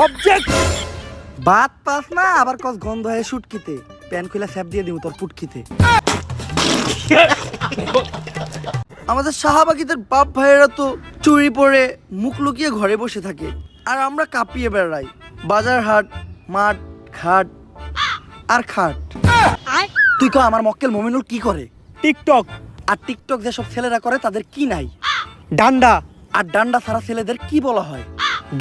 Object. Baat pass না আবার কস গন্ধ হয় শুটকিতে, প্যান খুলে স্যাপ দিয়ে দিব তোর পুটকিতে। আমাদের শাহবাগীদের বাপ ভাইয়েরা তো চুরি পরে মুখ লুকিয়ে ঘরে বসে থাকে, আর আমরা কাঁপিয়ে বেড়াই বাজার হাট মাঠ ঘাট আর খাট। তুই কো আমার মক্কেল মমিনুল কি করে? টিকটক। আর টিকটক যেসব ছেলেরা করে তাদের কি নাই? ডান্ডা। আর ডান্ডা ছাড়া ছেলেদের কি বলা হয়?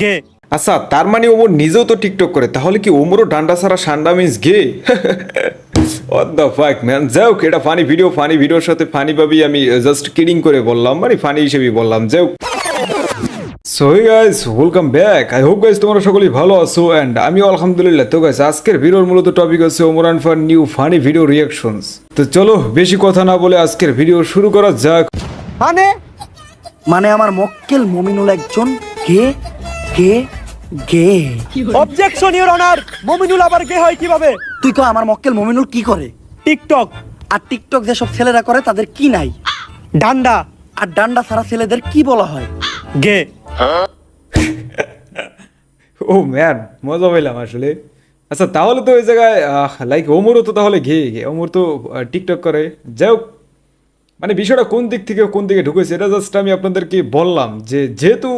গে। আচ্ছা, তার মানে ওমর নিজেও তো টিকটক করে, তাহলে কি ওমরও ডান্ডা সারা সান্ডা means gay? What the fuck man. যাই হোক, এটা ফানি ভিডিওর সাথে ফানি ভাবেই আমি জাস্ট কিডিং করে বললাম, মানে ফানি হিসেবেই বললাম। যাই হোক, so hey guys, welcome back. I hope guys তোমরা সকলেই ভালো আছো এন্ড আমি আলহামদুলিল্লাহ। তো গাইস, আজকের ভিডিওর মূলত টপিক হচ্ছে Omran for new funny video reactions. তো চলো বেশি কথা না বলে আজকের ভিডিও শুরু করা যাক। মানে আমার মক্কেল মমিনুল একজন গে গে গে। অবজেকশন ইওর অনার, মমিনুল আবার গে হয় কিভাবে? তুই কো আমার মক্কেল মমিনুল কি করে? টিকটক। আর টিকটক যেসব ছেলেরা করে তাদের কি নাই? ডান্ডা। আর ডান্ডা ছাড়া ছেলেদের কি বলা হয়? গে। ও ম্যান, মজা পেলাম আসলে। আচ্ছা, তাহলে তো ওই জায়গায় লাইক ওমরও তো তাহলে গে ওমর তো টিকটক করে। যাই হোক, মানে বিষয়টা কোন দিক থেকে কোন দিকে ঢুকেছে এটা জাস্ট আমি আপনাদেরকে বললাম, যে যেহেতু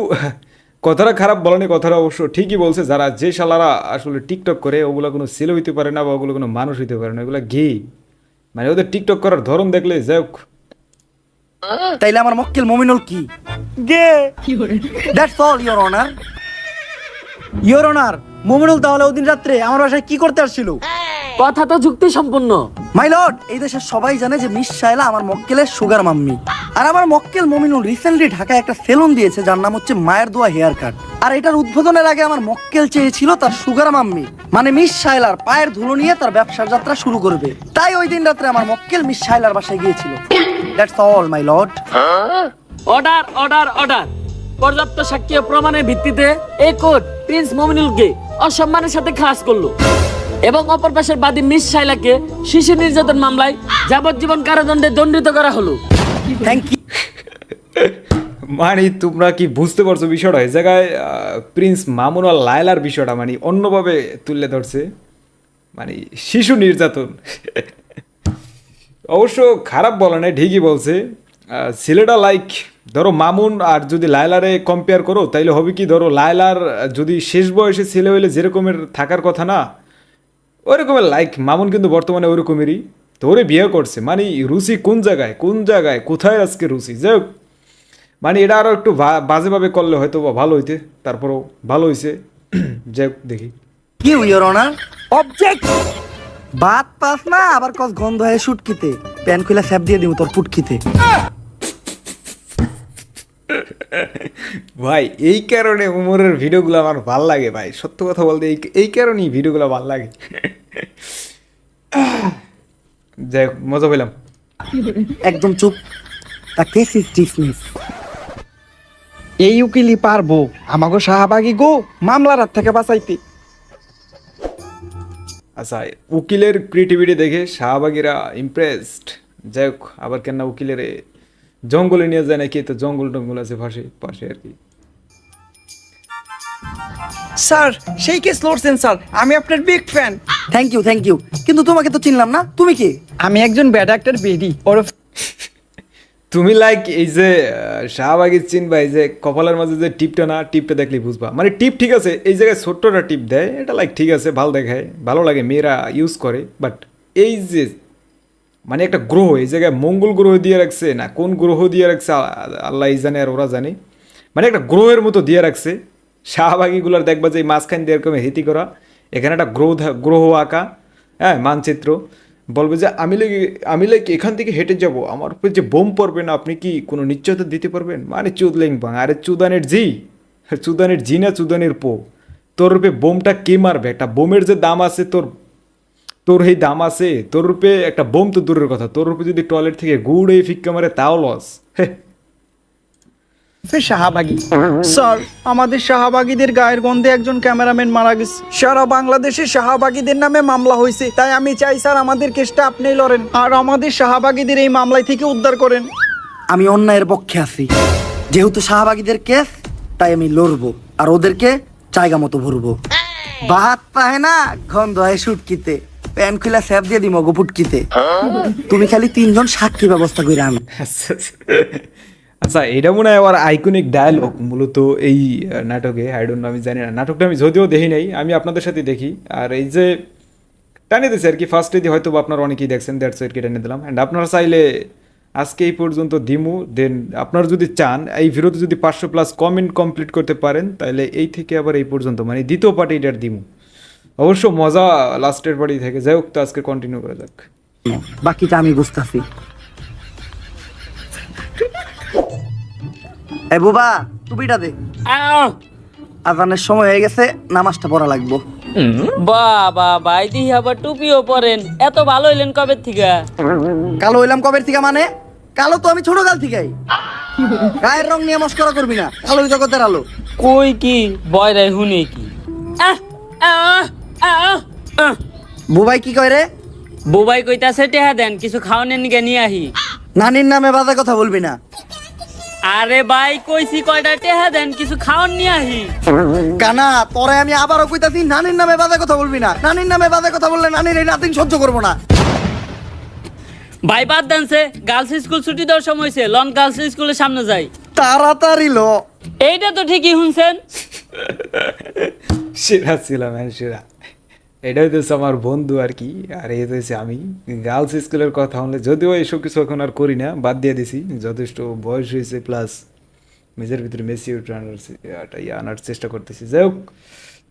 কথাটা খারাপ বলেনি, কথাটা অবশ্য ঠিকই বলছে। যারা যে শালারা আসলে টিকটক করে ওগুলো কোনো ছেলে হইতে পারে না বা ওগুলো কোনো মানুষ হইতে পারে না, ওগুলো গে। মানে ওদের টিকটক করার ধরন দেখলে যাই হোক। তাইলে আমার মক্কেল মমিনুল কি? গে। That's all your honour. Your honour, Mominul তাহলে ওদিন রাত্রে আমার বাসায় কি করতে আসছিল? কথা তো যুক্তি সম্পূর্ণ। মাই লর্ড, এই দেশের সবাই জানে যে মিস শায়লা আমার মক্কেলের সুগার মাম্মি। আর আমার মক্কেল মমিনুল রিসেন্টলি ঢাকায় একটা সেলুন দিয়েছে যার নাম হচ্ছে মায়ের দোয়া হেয়ার কাট। আর এটার উদ্বোধনের আগে আমার মক্কেল চেয়েছিল তার সুগার মাম্মি মানে মিস শায়লার পায়ের ধুলো নিয়ে তার ব্যবসার যাত্রা শুরু করবে। তাই ওই দিন রাত্রে আমার মক্কেল মিস শায়লার বাসায় গিয়েছিল। That's all my lord. Order order order. পর্যাপ্ত সাক্ষী ও প্রমাণের ভিত্তিতে এই কোর্ট প্রিন্স মমিনুলকে অসম্মানের সাথে খালাস করলো এবং অপর পাশের বাদী মিস শাইলাকে শিশু নির্যাতন মামলায় যাবজ্জীবন কারাদণ্ডে দণ্ডিত করা হলো। Thank you. মানে তোমরা কি বুঝতে পারছো বিষয়টা? এই জায়গায় প্রিন্স মামুন আর লায়লার বিষয়টা মানে অন্যভাবে তুলে ধরছে, মানে শিশু নির্যাতন। অবশ্য খারাপ বলে না, ঠিকই বলছে। ছেলেটা লাইক ধরো মামুন আর যদি লায়লারে কম্পেয়ার করো তাইলে হবে কি, ধরো লায়লার যদি শেষ বয়সে ছেলে হইলে যেরকমের থাকার কথা না, ওই রকমের লাইক মামুন কিন্তু বর্তমানে ওই রকমেরই। তো ওরে বিয়ে করছে, মানে রুচি কোন জায়গায় কোথায় আজকে রুচি। যাই হোক, মানে এটা আরও একটু বাজেভাবে করলে হয়তো বা ভালো হইতে, তারপরও ভালো হয়েছে। যাই হোক, দেখি কি your honour. Object. Baat pass না আবার কস গন্ধ হয় শুটকিতে, প্যান খুলে স্যাপ দিয়ে দিব তোর পুটকিতে। ভাই, এই কারণে উমরের ভিডিওগুলো আমার ভাল লাগে ভাই, সত্য কথা বলতে এই কারণেই ভিডিওগুলো ভাল লাগে। যাই হোক, মজা পেলাম। একদম চুপ। তা কেস ইজ ডিসমিস। এই উকিলই পারবো আমাগো শাহবাগী গো মামলার হাত থেকে বাঁচাইতে। আচ্ছা, উকিলের ক্রিয়েটিভিটি দেখে শাহবাগীরা ইমপ্রেসড। যাই হোক, আবার কেন উকিলের জঙ্গলে নিয়ে যায় নাকি, তো জঙ্গল টঙ্গল আছে পাশে আর কি। স্যার, সেই কেস লড়ছেন স্যার, আমি আপনার বিগ ফ্যান। Thank you. কিন্তু তোমাকে তো চিনলাম না, তুমি কি? আমি একজন ব্যাড অ্যাক্টর বেডি ওরফ। তুমি লাইক এই যে শাহবাগীর চিনবা, এই যে কপালের মাঝে যে টিপটা না, টিপটা দেখলেই বুঝবা। মানে টিপ ঠিক আছে, এই জায়গায় ছোট্টটা টিপ দেয়, এটা লাইক ঠিক আছে, ভালো দেখায়, ভালো লাগে, মেয়েরা ইউজ করে। বাট এই যে মানে একটা গ্রহ, এই জায়গায় মঙ্গল গ্রহ দিয়ে রাখছে না কোন গ্রহ দিয়ে রাখছে আল্লাহ জানে আর ওরা জানে, মানে একটা গ্রহের মতো দিয়ে রাখছে। শাহবাগীগুলার দেখবা যে মাঝখান দিয়ে এরকম হেতি করা, এখানে একটা গ্রহ আঁকা, হ্যাঁ, মানচিত্র। বলবে যে আমি লাইক এখান থেকে হেঁটে যাব, আমার উপর যে বোম পড়বে না, আপনি কি কোনো নিশ্চয়তা দিতে পারবেন? মানে চুদলেং বাং, আরে চুদানের জি না চুদানের পো, তোর রূপে বোমটা কে মারবে? একটা বোমের যে দাম আছে তোর এই দাম আছে, তোর রূপে একটা বোম তো দূরের কথা, তোর রূপে যদি টয়লেট থেকে গুড় এই ফিক্কা মারে তাও লস। শাহবাগী স্যার, আমাদের শাহবাগীদের গায়ের গন্ধে একজন ক্যামেরাম্যান মারা গেছে। সারা বাংলাদেশে শাহবাগীদের নামে মামলা হয়েছে, তাই আমি চাই স্যার আমাদের কেসটা আপনি লড়েন আর আমাদের শাহবাগীদের এই মামলায় থেকে উদ্ধার করেন। আমি অন্যায়ের পক্ষে আছি, যেহেতু শাহবাগীদের কেস তাই আমি লড়বো আর ওদেরকে জায়গা মতো ভরবো। বাহাত পাহে না গন্ধ হয় সুটকিতে, প্যান খুলা স্যাপ দিয়ে দিমো গোপুটকিতে। তুমি খালি 3 জন সাক্ষী ব্যবস্থা করে আমি। আচ্ছা, এটা মনে হয় আবার আইকনিক ডায়ালগ মূলত এই নাটকে। আই ডোন্ট নো, আমি জানি না, নাটকটা আমি যদিও দেখি নাই, আমি আপনাদের সাথে দেখি। আর এই যে টানিয়ে দিয়েছে আর কি, ফার্স্টে দিয়ে হয়তো আপনারা অনেকেই দেখছেন, দ্যাটস ওয়াই টানিয়ে দিলাম। অ্যান্ড আপনারা চাইলে আজকে এই পর্যন্ত দিমু, দেন আপনারা যদি চান এই ভিডিওতে যদি 500+ কমেন্ট কমপ্লিট করতে পারেন, তাহলে এই থেকে আবার এই পর্যন্ত মানে দ্বিতীয় পার্টি এটার দিমু। অবশ্য মজা লাস্টের পার্টি থেকে। যাই হোক, তো আজকে কন্টিনিউ করা যাক। বাকিটা আমি বুঝতেছি। এ বুবা, টুপিটা দে, আহ! আজানের সময় হয়ে গেছে, নামাজটা পড়া লাগবো। বাবা ভাই দিহি আবার টুপিও পরেন, এত ভালো হইলেন কবে থেকে? কালো হইলাম কবের থেকে? মানে কালো তো আমি ছোট কাল থেকেই। গায়ের রং নিয়ে মস্করা করবি না, কালোই জগতের আলো। কই কি বয়রাই হুনে কি? আহ! আহ! আহ! আহ! বুবাই কি কয় রে? বুবাই কইতাছে টেহা দেন, কিছু খাওয়ানোর নিকে নিয়ে আহি। নানির নামে বাজে কথা বলবি না। আরে ভাই কইছি কয়টা টেহা দেন, কিছু খাওয়ান নিয়ে আহি। কানা তোরে আমি আবারও কইতাছি, নানির নামে বাজে কথা বলবি না। নানির নামে বাজে কথা বললে নানির এই নাতিন সহ্য করবো না। ভাই বাদ দেনছে, গার্লস স্কুল ছুটি দেওয়ার সময় হয়েছে, লন গার্লস স্কুলের সামনে যাই। তাড়াতাড়ি লো। এইটা তো ঠিকই শুনছেন। সেরা ছিলাম, হ্যাঁ সেরা। এটা হইতেছে আমার বন্ধু আর কি, আর এই হইতেছে আমি। গার্লস স্কুলের কথা হলে যদিও এইসব কিছু এখন আর করি না, বাদ দিয়ে দিছি। যথেষ্ট বয়স হয়েছে, প্লাস নিজের ভিতরে মেসিউরিটি আনার চেষ্টা করতেছি। যাই হোক,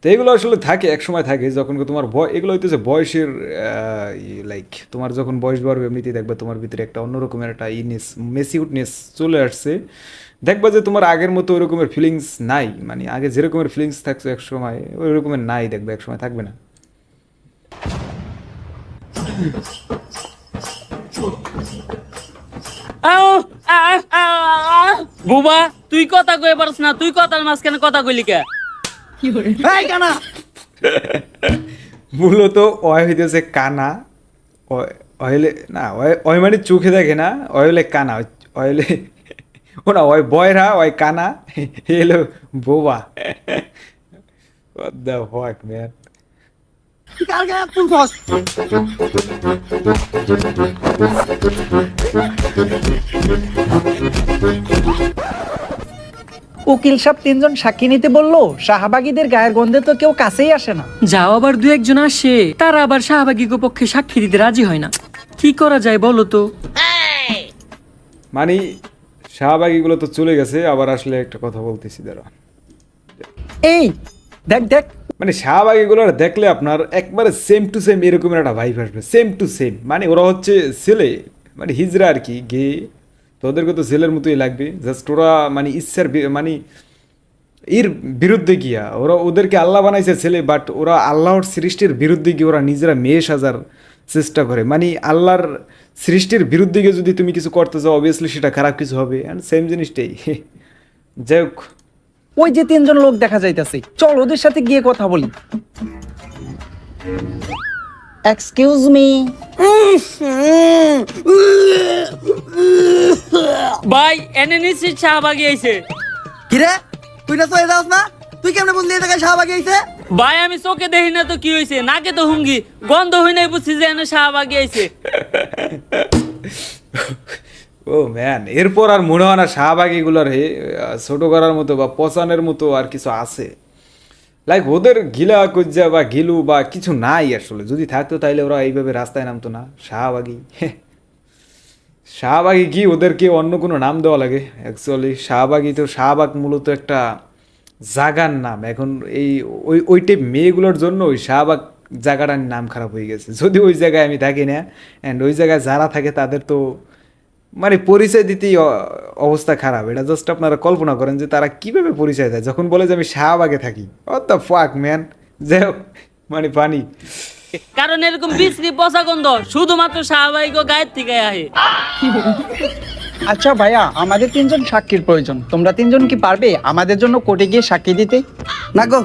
তো এগুলো আসলে থাকে, এক সময় থাকে যখন তোমার এগুলো হইতেছে বয়সের লাইক তোমার যখন বয়স বাড়বে এমনিতেই দেখবে তোমার ভিতরে একটা অন্যরকমের একটা মেসিউটনেস চলে আসছে। দেখবা যে তোমার আগের মতো ওই রকমের ফিলিংস নাই, মানে আগে যেরকমের ফিলিংস থাকছে এক সময় ওই রকমের নাই, দেখবে এক সময় থাকবে না। আহ! আহ! আহ! বুবা তুই কথা কয়ে পারছ না, তুই কথার মাঝখানে কথা কইলি কে? এই কানা, মূলত অয় হইতেছে কানা, অয়েলে না, অয় মানে চোখে দেখে না, অয়েলে কানা, অয়েলে ও না, ওই বয়রা ওই কানা, এলো বোবা। What the fuck, man? কার গায়ে হাত তুলছস? উকিল সাহেব 3 জন সাক্ষী নিতে বললো, শাহবাগীদের গায়ের গন্ধে তো কেউ কাছেই আসে না। যাও আবার 2-1 জন আসে, তারা আবার শাহবাগীর পক্ষে সাক্ষী দিতে রাজি হয় না। কি করা যায় বলো তো? মানে শাহবাগীগুলো তো চলে গেছে, আবার আসলে একটা কথা বলতেছি দাঁড়া। এই দেখ দেখ, মানে শাহবাগীগুলো দেখলে আপনার একবারে সেম টু সেম এরকমের একটা ভাইব আসবে, সেম টু সেম। মানে ওরা হচ্ছে ছেলে, মানে হিজড়া আর কি, গে, তো ওদেরকে তো ছেলের মতোই লাগবে। জাস্ট ওরা মানে ইচ্ছার মানে এর বিরুদ্ধে গিয়া ওরা, ওদেরকে আল্লাহ বানাইছে ছেলে, বাট ওরা আল্লাহর সৃষ্টির বিরুদ্ধে গিয়ে ওরা নিজেরা মেয়ে সাজার চেষ্টা করে। মানে আল্লাহর সৃষ্টির বিরুদ্ধে গিয়ে যদি তুমি কিছু করতে চাও, অবভিয়াসলি সেটা খারাপ কিছু হবে। অ্যান্ড সেম জিনিসটাই। যাই হোক, ওই যে 3 জন লোক দেখা যাইতাছে, চল ওদের সাথে গিয়ে কথা বলি। Excuse me. ভাই এনে নিশ্চিত শাহবাগী আইছে। কিরে তুই না চলে যাস না? তুই কেমনে বুঝলি এই জায়গায় শাহবাগী আইছে? ভাই আমি চোখে দেখি না তো কি হয়েছে, নাকে তো হুঙ্গি, গন্ধ হই নাই, বুঝছি যে এনে শাহবাগী আইছে। ও ম্যান, এরপর আর মনে হয় না শাহবাগীগুলোর ছোট করার মতো বা পচানের মতো আর কিছু আছে। লাইক ওদের গিলা কজ্জা বা গিলু বা কিছু নাই আসলে। যদি থাকতো তাইলে ওরা এইভাবে রাস্তায় নামতো না। শাহবাগী শাহবাগী কি ওদেরকে অন্য কোনো নাম দেওয়া লাগে? অ্যাকচুয়ালি শাহবাগী তো, শাহবাগ মূলত একটা জাগার নাম। এখন এই ওই টাইপ মেয়েগুলোর জন্য ওই শাহবাগ জায়গাটার নাম খারাপ হয়ে গেছে। যদি ওই জায়গায় আমি থাকি না, অ্যান্ড ওই জায়গায় যারা থাকে তাদের তো মানে পরিচয় দিতেই অবস্থা খারাপ। এটা জাস্ট আপনারা কল্পনা করেন যে তারা কিভাবে পরিচয় দেয় যখন বলে যে আমি শাহবাগে থাকি। What the fuck, man? যাই হোক, মানে পানি। কারণ এরকম বিশ্রী পচা গন্ধ শুধুমাত্র শাহবাগী গায়ের থেকে আহে। আচ্ছা ভাইয়া, আমাদের 3 জন সাক্ষীর প্রয়োজন। তোমরা 3 জন কি পারবে আমাদের জন্য কোর্টে গিয়ে সাক্ষী দিতে? না গো,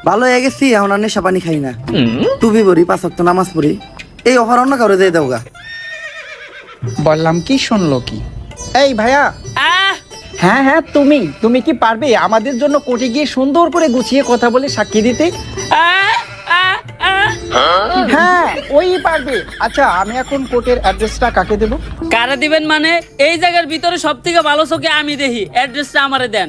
ভালো হয়ে গেছি, এখন আর নেশা পানি খাই না, টুপি পরি, 5 ওয়াক্ত নামাজ পড়ি। এই অফার অন্য কারো দিয়ে দাও গা। বললাম কি, শুনলো কি? এই ভাইয়া। আহ! হ্যাঁ হ্যাঁ, তুমি তুমি কি পারবে আমাদের জন্য কোর্টে গিয়ে সুন্দর করে গুছিয়ে কথা বলে সাক্ষী দিতে? হ্যাঁ, ওই পারবে। আচ্ছা, আমি এখন কোর্টের অ্যাড্রেসটা কাকে দেব? কারা দিবেন মানে? এই জায়গার ভিতরে সব থেকে ভালো চোখে আমি দেখি, অ্যাড্রেসটা আমারে দেন।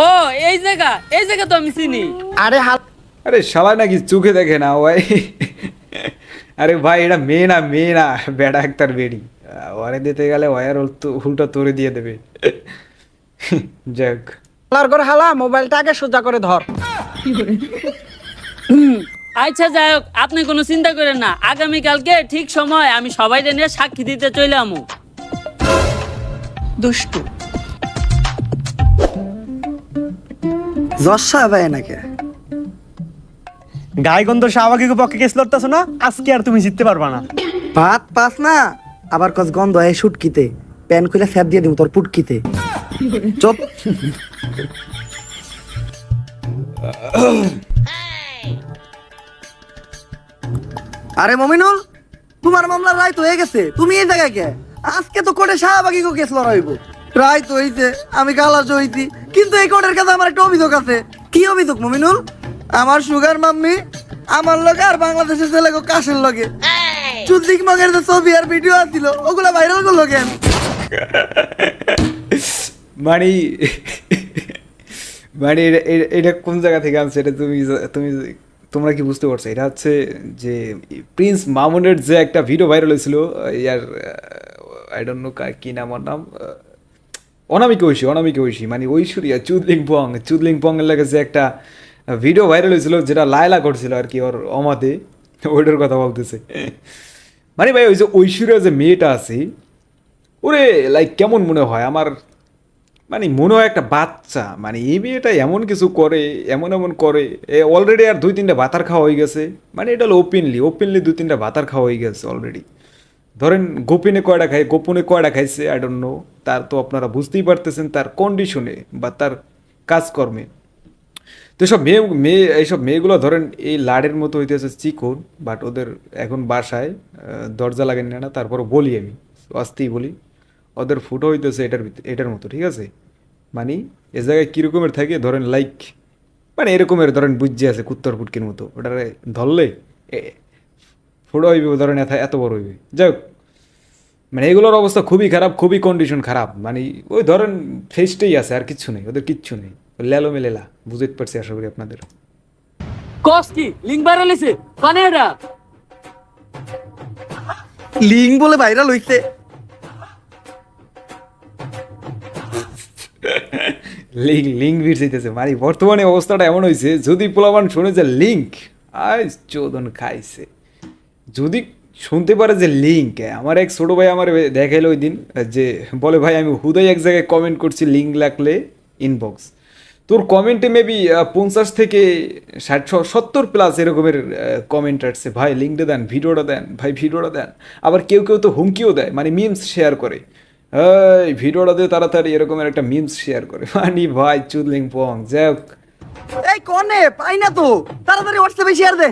ও এই জায়গা তো আমি চিনি। আরে হাল আরে শালা নাকি চোখে দেখে না ভাই। আরে ভাই এটা মেয়ে না বেড়া একটার বেড়ি। ওয়ারে দিতে গেলে ওয়ার উল্টা তোরে দিয়ে দেবে। যাক, হালার ঘর হালা, মোবাইলটা আগে সোজা করে ধর। আচ্ছা যাই হোক, আপনি কোনো চিন্তা করেন না, আগামীকালকে ঠিক সময় আমি সবাই নিয়ে সাক্ষী দিতে চলে আমু। দুষ্টু। জশা ভাই নাকি গায়গন্ধ শাহবাগীর পক্ষে কেস লড়তেছো না, আজকে আর তুমি জিততে পারবা না। ভাত পাস না, আবার কস গন্ধ হয় শুটকিতে, প্যান খুলে ফ্যাপ দিয়ে দিব তোর পুটকিতে। চুপ। আরে মমিনুল, তোমার মামলার রায় তো হয়ে গেছে, তুমি এই জায়গায় কে? আজকে তো কোর্টে শাহবাগী কেস লড়াইব। রায় তো হইছে, আমি খালাস হইছি, কিন্তু এই কোর্টের কাছে আমার একটা অভিযোগ আছে। কি অভিযোগ মমিনুল? আমার সুগার মাম্মি আমার লগে আর বাংলাদেশের ছেলে কাশের লগে চুদ্দিক মগের যে ছবি আর ভিডিও আছিল ওগুলা ভাইরাল করলো কেন? মানে মানে এটা কোন জায়গা থেকে আনছে এটা তুমি তোমরা কি বুঝতে পারছো? এটা হচ্ছে যে প্রিন্স মামুনের যে একটা ভিডিও ভাইরাল হয়েছিল, ইয়ার আই ডোন্ট নো কি নাম, ওর নাম অনামিকা ঐশী, মানে ঐশ্বরিয়া চুদলিং পং এর লাগে যে একটা ভিডিও ভাইরাল হয়েছিল, যেটা লায়লা করছিল আর কি ওর অমাতে, ওইটার কথা বলতেছে। মানে ভাই ওই যে ঐশ্বরিয়া যে মেয়েটা আছে, ওরে লাইক কেমন মনে হয় আমার, মানে মনে হয় একটা বাচ্চা। মানে এই মেয়েটা এমন কিছু করে, এমন করে, অলরেডি আর 2-3টা ভাতার খাওয়া হয়ে গেছে। মানে এটা হলো ওপেনলি 2-3টা ভাতার খাওয়া হয়ে গেছে অলরেডি। ধরেন গোপনে কয়টা খাইছে আই ডোন্ট নো, তার তো আপনারা বুঝতেই পারতেছেন তার কন্ডিশনে বা তার কাজকর্মে। তো এইসব মেয়েগুলো ধরেন এই লাড়ের মতো হইতেছে চিকন, বাট ওদের এখন বাসায় দরজা লাগেন না, তারপরও বলি আমি আস্তেই বলি, ওদের ফুটো হইতেছে এটার মতো, ঠিক আছে? মানে এ জায়গায় কীরকমের থাকে ধরেন লাইক, মানে এরকমের ধরেন বুঝছে আছে কুত্তর ফুটকির মতো, ওটারে ধরলে ফুটো হইবে ধরেন এত বড় হইবে। যাই হোক, মানে এগুলোর অবস্থা খুবই খারাপ, খুবই কন্ডিশন খারাপ। মানে ওই ধরেন ফেসটাই আছে, আর কিচ্ছু নেই, ওদের কিচ্ছু নেই, লেলো মেলেলা। বুঝতে পারছি আশা করি আপনাদের। কস কি লিঙ্ক ভাইরাল হইছে কানে এরা? লিঙ্ক বলে ভাইরাল হইছে? লিঙ্ক ভিড় চাইতেছে। মানে বর্তমানে অবস্থাটা এমন হয়েছে, যদি পোলাপান শুনে যে লিঙ্ক, আয় চোদন খাইছে। যদি শুনতে পারে যে লিঙ্ক, আমার এক ছোটো ভাই আমার দেখাইলো ওই দিন, যে বলে ভাই আমি হুদাই এক জায়গায় কমেন্ট করছি, লিঙ্ক লাগলে ইনবক্স। তোর কমেন্টে মেবি 50 থেকে 60-70+ এরকমের কমেন্ট আসছে, ভাই লিঙ্কটা দেন, ভিডিওটা দেন, ভাই ভিডিওটা দেন। আবার কেউ তো হুমকিও দেয়, মানে মিমস শেয়ার করে, এই ভিডিওটা দিয়ে তাড়াতাড়ি এরকমের একটা মিমস শেয়ার করে। মানে ভাই চুদলিং পং। যাই হোক, এই কনে পাই না তো, তাড়াতাড়ি হোয়াটসঅ্যাপে শেয়ার দে।